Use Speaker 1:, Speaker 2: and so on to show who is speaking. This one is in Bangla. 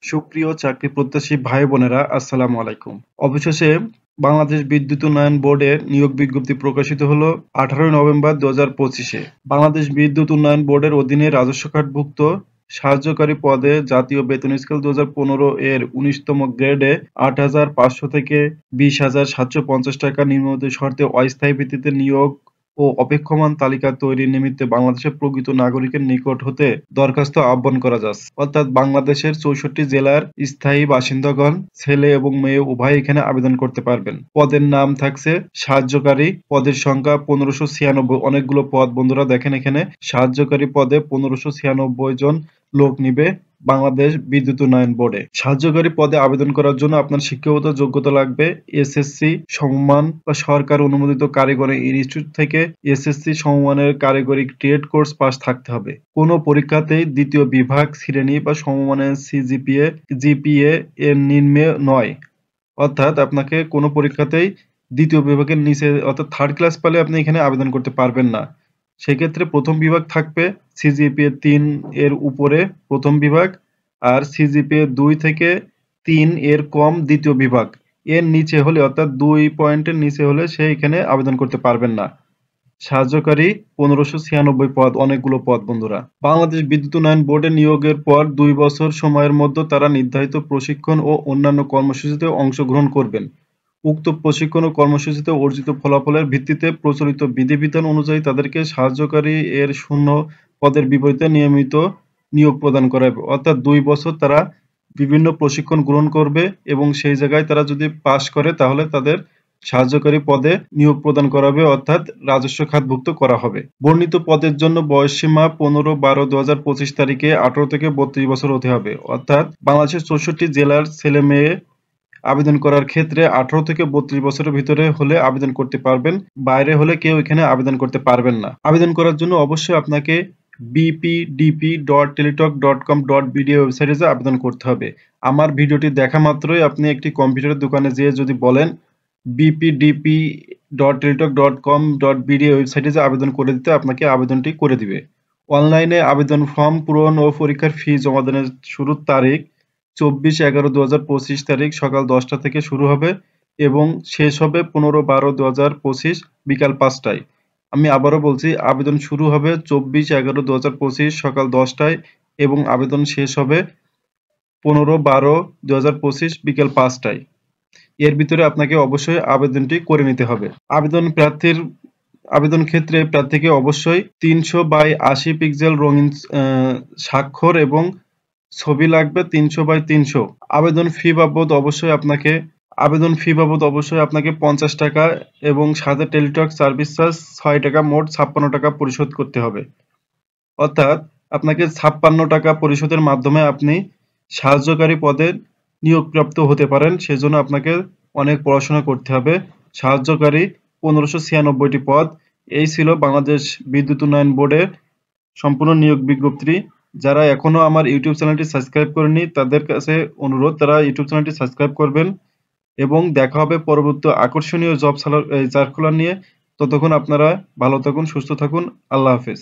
Speaker 1: সুপ্রিয় চাকরি প্রত্যাশী ভাই বোনেরা আসসালামু আলাইকুম। অবশেষে বাংলাদেশ বিদ্যুৎ উন্নয়ন বোর্ডের নিয়োগ বিজ্ঞপ্তি প্রকাশিত হলো 18 নভেম্বর 2025-এ। বাংলাদেশ বিদ্যুৎ উন্নয়ন বোর্ডের অধীনে রাজস্ব খাতভুক্ত সাহায্যকারী পদে জাতীয় বেতন স্কেল 2015 এর 19তম গ্রেডে 8,500 থেকে 20,750 টাকা নিম্নমত শর্তে অস্থায়ী ভিত্তিতে নিয়োগ ও অপেক্ষমান তালিকা তৈরির নিমিত্তে বাংলাদেশের প্রকৃত নাগরিকের নিকট হতে দরখাস্ত আহ্বান করা যাচ্ছে। অর্থাৎ বাংলাদেশের 64 জেলার স্থায়ী বাসিন্দাগণ ছেলে এবং মেয়ে উভয় এখানে আবেদন করতে পারবেন। পদের নাম থাকছে সাহায্যকারী, পদের সংখ্যা 1596। অনেকগুলো পদ বন্ধুরা, দেখেন এখানে সাহায্যকারী পদে 1596 জন লোক নিবে বাংলাদেশ বিদ্যুৎ উন্নয়ন বোর্ডে। সাহায্যকারী পদে আবেদন করার জন্য আপনার শিক্ষাগত যোগ্যতা লাগবে এসএসসি সমমান বা সরকার অনুমোদিত কারিগরি ইনস্টিটিউট থেকে এসএসসি সমমানের কারিগরি ট্রেড কোর্স পাস থাকতে হবে। কোনো পরীক্ষাতেই দ্বিতীয় বিভাগ শ্রেণী বা সমমানের জিপিএ এর নিম্নে নয়। অর্থাৎ আপনাকে কোনো পরীক্ষাতেই দ্বিতীয় বিভাগের নিচে অর্থাৎ থার্ড ক্লাস পেলে আপনি এখানে আবেদন করতে পারবেন না। সেক্ষেত্রে প্রথম বিভাগ থাকবে সিজিপিএ 3 এর উপরে প্রথম বিভাগ, আর সিজিপিএ 2 থেকে 3 এর কম দ্বিতীয় বিভাগ। এর নিচে হলে অর্থাৎ 2 পয়েন্টের নিচে হলে সে এখানে আবেদন করতে পারবেন না। সাহায্যকারী 1596 পদ, অনেকগুলো পদ বন্ধুরা। বাংলাদেশ বিদ্যুৎ উন্নয়ন বোর্ডে নিয়োগের পর 2 বছর সময়ের মধ্যে তারা নির্ধারিত প্রশিক্ষণ ও অন্যান্য কর্মসূচিতে অংশগ্রহণ করবেন। উক্ত প্রশিক্ষণ ও কর্মসূচিতে অর্জিত ফলাফলের ভিত্তিতে প্রচলিত বিধিবিধান অনুযায়ী তাদেরকে সাহায্যকারী এর শূন্য পদের বিপরীতে নিয়মিত নিয়োগ প্রদান করা হবে। অর্থাৎ 2 বছর তারা বিভিন্ন প্রশিক্ষণ গ্রহণ করবে এবং সেই জায়গায় তারা যদি পাস করে তাহলে তাদের সাহায্যকারী পদে নিয়োগ প্রদান করা হবে, অর্থাৎ রাজস্ব খাতভুক্ত করা হবে। বর্ণিত পদের জন্য বয়সসীমা 15/12/2025 তারিখে 18 থেকে 32 বছর হতে হবে। অর্থাৎ বাংলাদেশের 64 জেলার ছেলে মেয়ে আবেদন করার ক্ষেত্রে 18 থেকে 32 বছরের ভিতরে হলে আবেদন করতে পারবেন, বাইরে হলে কেউ এখানে আবেদন করতে পারবেন না। আবেদন করার জন্য অবশ্যই আপনাকে bpdp.teletalk.com.bd ওয়েবসাইটে যে আবেদন করতে হবে। আমার ভিডিওটি দেখা মাত্রই আপনি একটি কম্পিউটারের দোকানে যেয়ে যদি বলেন bpdp.teletalk.com.bd ওয়েবসাইটে যে আবেদন করে দিতে, আপনাকে আবেদনটি করে দিবে। অনলাইনে আবেদন ফর্ম পূরণ ও পরীক্ষার ফি জমা দানের শুরুর তারিখ 24/11/2025 তারিখ সকাল 10টা থেকে শুরু হবে এবং শেষ হবে 15/12/2025 বিকাল 5টায়। আমি আবারও বলছি, আবেদন শুরু হবে 24/11/2025 সকাল 10টায় এবং আবেদন শেষ হবে 15/12/2025 বিকাল 5টায়। এর ভিতরে আপনাকে অবশ্যই আবেদনটি করে নিতে হবে। আবেদন ক্ষেত্রে প্রার্থীকে অবশ্যই 300/80 পিক্সেল রঙিন স্বাক্ষর এবং ছবি লাগবে 300/300। আবেদন ফি বাবদ অবশ্যই আপনাকে 50 টাকা এবং সাথে টেলিটক সার্ভিস চার্জ 6 টাকা, মোট 56 টাকা পরিশোধ করতে হবে। অর্থাৎ আপনাকে 56 টাকা পরিশোধের মাধ্যমে আপনি সাহায্যকারী পদে নিয়োগপ্রাপ্ত হতে পারেন। সেজন্য আপনাকে অনেক পড়াশোনা করতে হবে। সাহায্যকারী 1596টি পদ। এই ছিল বাংলাদেশ বিদ্যুৎ উন্নয়ন বোর্ডের সম্পূর্ণ নিয়োগ বিজ্ঞপ্তি। যারা এখনো আমার ইউটিউব চ্যানেলটি সাবস্ক্রাইব করেনি তাদের কাছে অনুরোধ, তারা ইউটিউব চ্যানেলটি সাবস্ক্রাইব করবেন এবং দেখা হবে পরবর্তী আকর্ষণীয় জব সার্কুলার নিয়ে। ততক্ষণ আপনারা ভালো থাকুন, সুস্থ থাকুন। আল্লাহ হাফেজ।